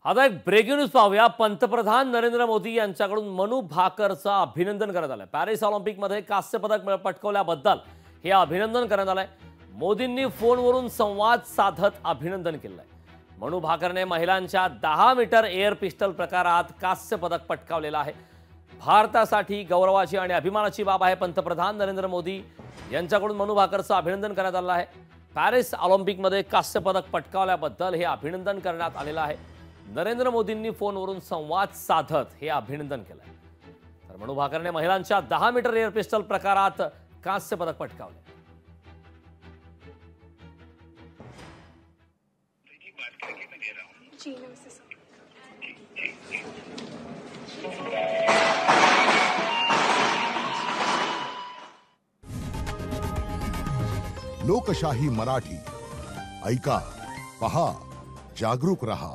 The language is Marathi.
आता एक ब्रेकिंग न्यूज पाहूया। पंतप्रधान नरेंद्र मोदी यांच्याकडून मनू भाकरचं अभिनंदन करण्यात आलं। पॅरिस ऑलिम्पिकमध्ये कांस्य पदक पटकावल्याबद्दल हे अभिनंदन करण्यात आलंय। मोदींनी फोनवरून संवाद साधत अभिनंदन केलंय। मनू भाकरने महिलांच्या 10 मीटर एअर पिस्टल प्रकारात कांस्य पदक पटकावलेलं आहे। भारतासाठी गौरवाची आणि अभिमानाची बाब आहे। पंतप्रधान नरेंद्र मोदी यांच्याकडून मनू भाकरचं अभिनंदन करण्यात आलं आहे। पॅरिस ऑलिम्पिकमध्ये कांस्य पदक पटकावल्याबद्दल हे अभिनंदन करण्यात आलेलं आहे। नरेंद्र मोदींनी फोनवरून संवाद साधत हे अभिनंदन केलंय। तर मनू भाकरने महिलांच्या 10 मीटर एअर पिस्टल प्रकारात कांस्य पदक पटकावले। जी नमस्ते सर। लोकशाही मराठी ऐका, पहा, जागरूक रहा।